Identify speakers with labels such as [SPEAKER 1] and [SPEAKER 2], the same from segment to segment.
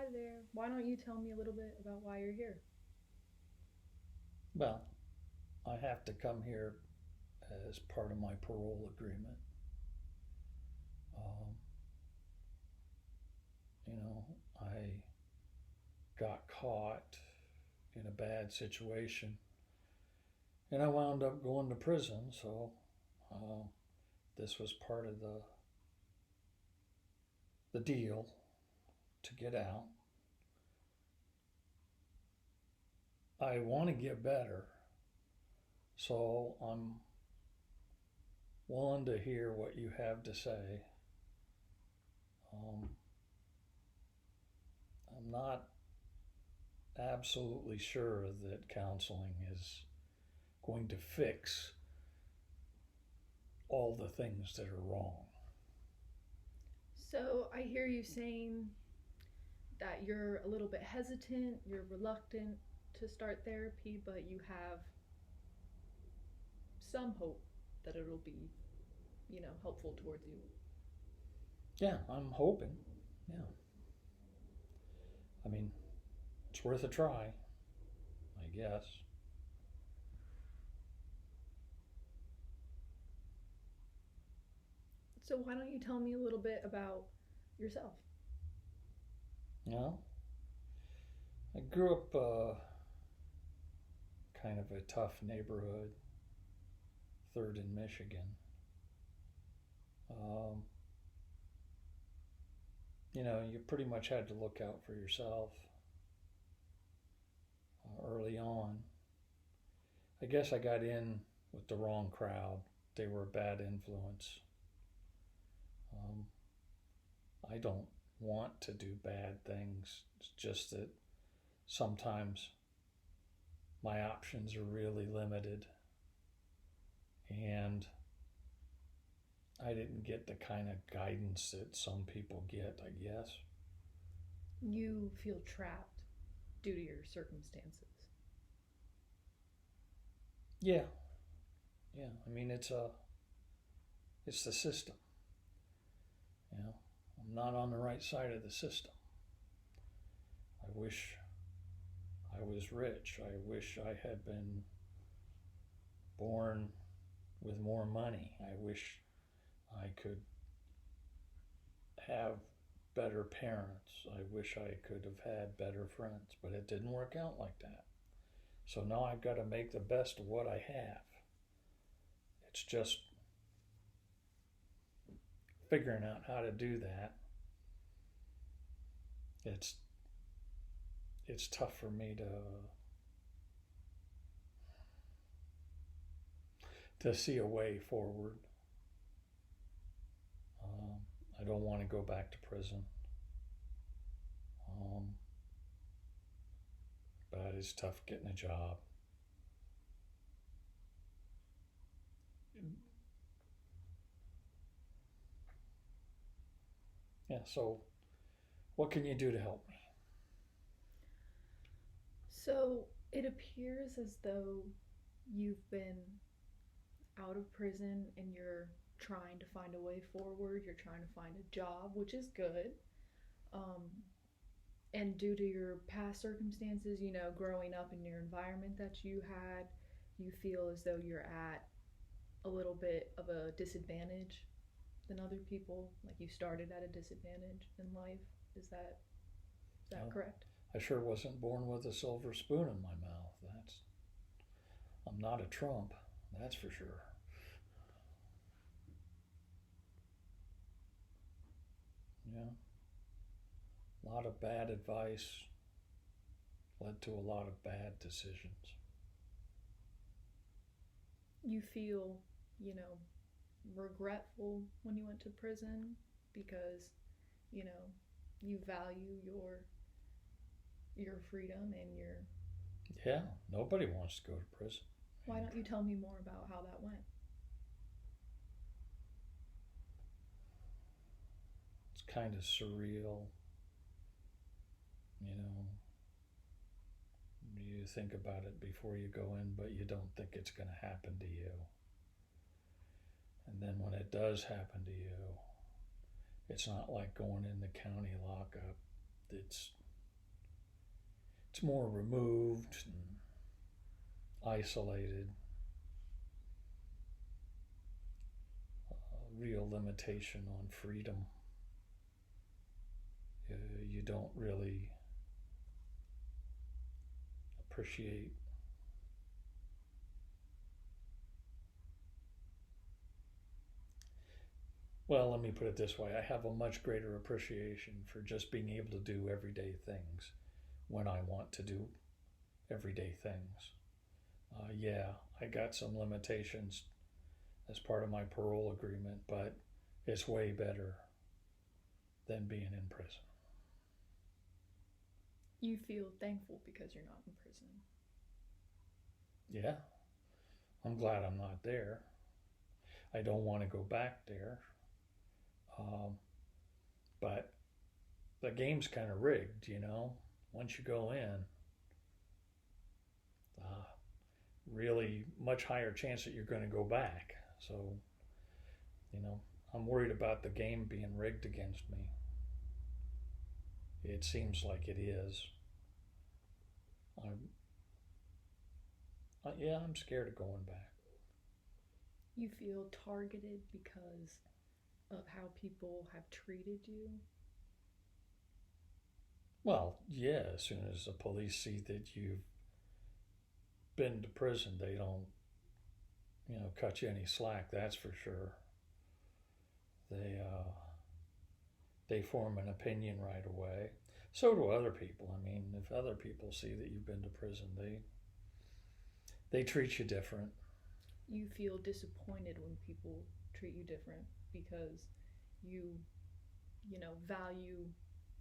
[SPEAKER 1] Hi there. Why don't you tell me a little bit about why you're here?
[SPEAKER 2] Well, I have to come here as part of my parole agreement. Um, I got caught in a bad situation and I wound up going to prison, so uh, this was part of the deal to get out. I want to get better, so I'm willing to hear what you have to say. Um, I'm not absolutely sure that counseling is going to fix all the things that are wrong.
[SPEAKER 1] So, I hear you saying that you're a little bit hesitant, you're reluctant to start therapy, but you have some hope that it'll be, helpful towards you.
[SPEAKER 2] Yeah, I'm hoping. Yeah. I mean, it's worth a try, I guess.
[SPEAKER 1] So, why don't you tell me a little bit about yourself?
[SPEAKER 2] You know, I grew up kind of a tough neighborhood, third in Michigan. Um, you pretty much had to look out for yourself early on. I guess I got in with the wrong crowd. They were a bad influence. Um, I don't want to do bad things. It's just that sometimes my options are really limited and I didn't get the kind of guidance that some people get, I guess.
[SPEAKER 1] You feel trapped due to your circumstances.
[SPEAKER 2] Yeah, yeah. I mean, it's the system. You know, I'm not on the right side of the system. I wish I was rich. I wish I had been born with more money. I wish I could have better parents. I wish I could have had better friends, but it didn't work out like that. So now I've got to make the best of what I have. It's just figuring out how to do that. It's it's tough for me to see a way forward. Um, I don't want to go back to prison, um, but it's tough getting a job. Yeah. So, what can you do to help me?
[SPEAKER 1] So, it appears as though you've been out of prison and you're trying to find a way forward, you're trying to find a job, which is good. Um, and due to your past circumstances, growing up in your environment that you had, you feel as though you're at a little bit of a disadvantage than other people. Like you started at a disadvantage in life. Is that
[SPEAKER 2] Well,
[SPEAKER 1] correct?
[SPEAKER 2] I sure wasn't born with a silver spoon in my mouth. I'm not a Trump, that's for sure. Yeah, a lot of bad advice led to a lot of bad decisions.
[SPEAKER 1] You feel, you know, regretful when you went to prison because, you know, you value your freedom and your.
[SPEAKER 2] Yeah, nobody wants to go to prison. I
[SPEAKER 1] Why
[SPEAKER 2] mean,
[SPEAKER 1] don't you tell me more about how that went?
[SPEAKER 2] it's kind of surreal. You know, you think about it before you go in, but you don't think it's going to happen to you. And then when it does happen to you, it's not like going in the county lockup. It's it's more removed and isolated. Real limitation on freedom. You don't really appreciate. Well, let me put it this way. I have a much greater appreciation for just being able to do everyday things when I want to do everyday things. Yeah, I got some limitations as part of my parole agreement, but it's way better than being in prison.
[SPEAKER 1] You feel thankful because you're not in prison.
[SPEAKER 2] Yeah, I'm glad I'm not there. I don't want to go back there. Um, but the game's kind of rigged, you know. Once you go in, uh, really much higher chance that you're going to go back. So, you know, I'm worried about the game being rigged against me. It seems like it is. I'm scared of going back.
[SPEAKER 1] You feel targeted because of how people have treated you?
[SPEAKER 2] Well, yeah, as soon as the police see that you've been to prison, they don't, cut you any slack, that's for sure. They form an opinion right away. So do other people. I mean, if other people see that you've been to prison, they treat you different.
[SPEAKER 1] You feel disappointed when people treat you different because you value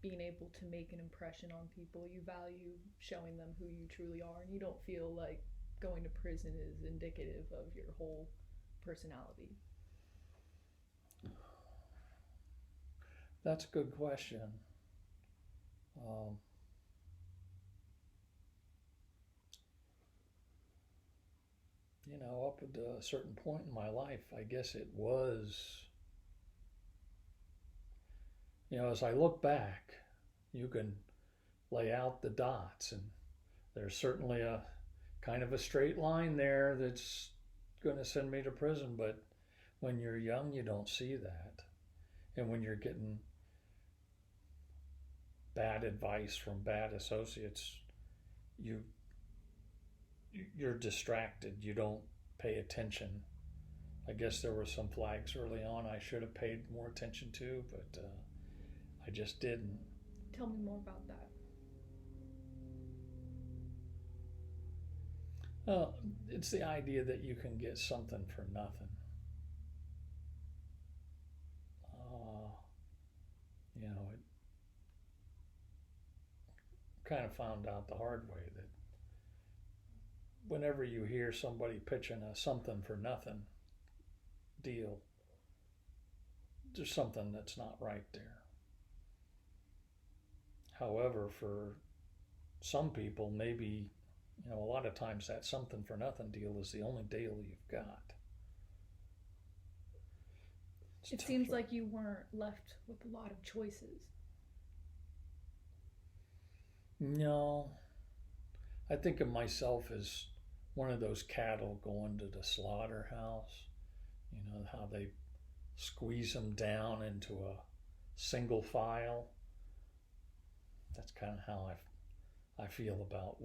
[SPEAKER 1] being able to make an impression on people. You value showing them who you truly are, and you don't feel like going to prison is indicative of your whole personality.
[SPEAKER 2] That's a good question. Um, up at a certain point in my life, I guess it was, as I look back, you can lay out the dots, and there's certainly a kind of a straight line there that's going to send me to prison. But when you're young, you don't see that. And when you're getting bad advice from bad associates, you're distracted. You don't pay attention. I guess there were some flags early on I should have paid more attention to, but I just didn't.
[SPEAKER 1] Tell me more about that.
[SPEAKER 2] Well, it's the idea that you can get something for nothing. It kind of found out the hard way that whenever you hear somebody pitching a something for nothing deal, there's something that's not right there. However, for some people, maybe, a lot of times that something for nothing deal is the only deal you've got.
[SPEAKER 1] It seems like you weren't left with a lot of choices.
[SPEAKER 2] No, I think of myself as one of those cattle going to the slaughterhouse. How they squeeze them down into a single file. That's kind of how I feel about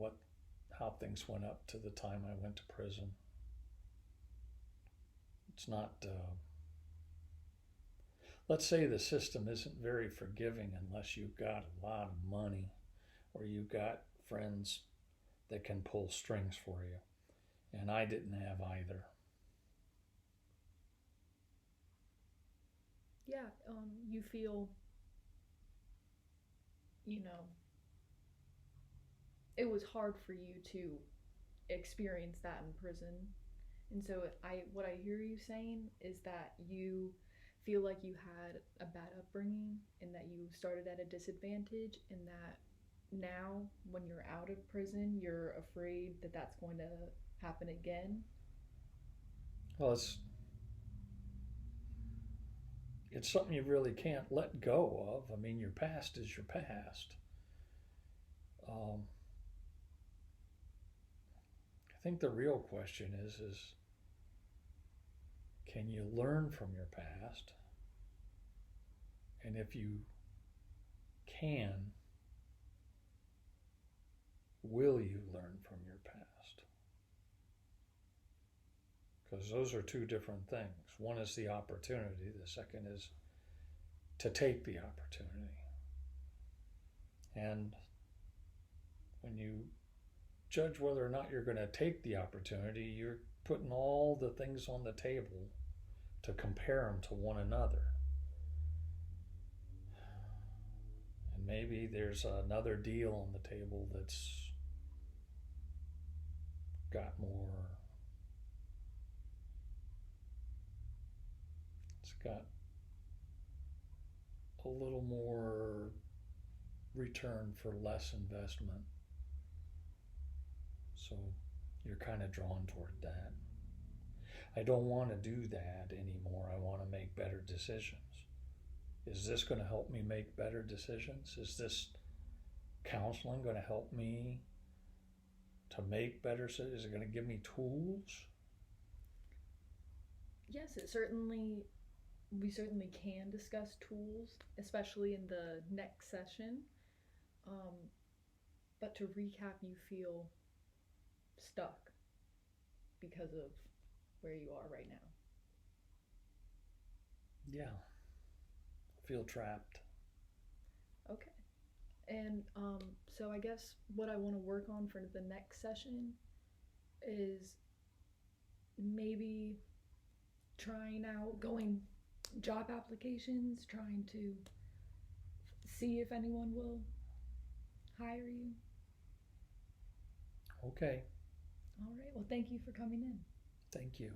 [SPEAKER 2] how things went up to the time I went to prison. It's not. Let's say the system isn't very forgiving unless you've got a lot of money or you've got friends that can pull strings for you. And I didn't have either.
[SPEAKER 1] Yeah, you feel, it was hard for you to experience that in prison. And so what I hear you saying is that you feel like you had a bad upbringing and that you started at a disadvantage, and that now when you're out of prison, you're afraid that that's going to happen again.
[SPEAKER 2] Well, it's something you really can't let go of. I mean, your past is your past. think the real question is can you learn from your past? And if you can, will you learn from your past? Because those are two different things. One is the opportunity, the second is to take the opportunity. And when you judge whether or not you're going to take the opportunity, you're putting all the things on the table to compare them to one another. And maybe there's another deal on the table that's got more, it's got a little more return for less investment. So you're kind of drawn toward that. I don't want to do that anymore. I want to make better decisions. Is this going to help me make better decisions? Is this counseling going to help me to make better decisions? Is it going to give me tools?
[SPEAKER 1] Yes, we certainly can discuss tools, especially in the next session. But to recap, you feel stuck because of where you are right now.
[SPEAKER 2] Yeah. I feel trapped.
[SPEAKER 1] Okay. And so I guess what I want to work on for the next session is maybe trying out going job applications, trying to see if anyone will hire you.
[SPEAKER 2] Okay.
[SPEAKER 1] All right. Well, thank you for coming in.
[SPEAKER 2] Thank you.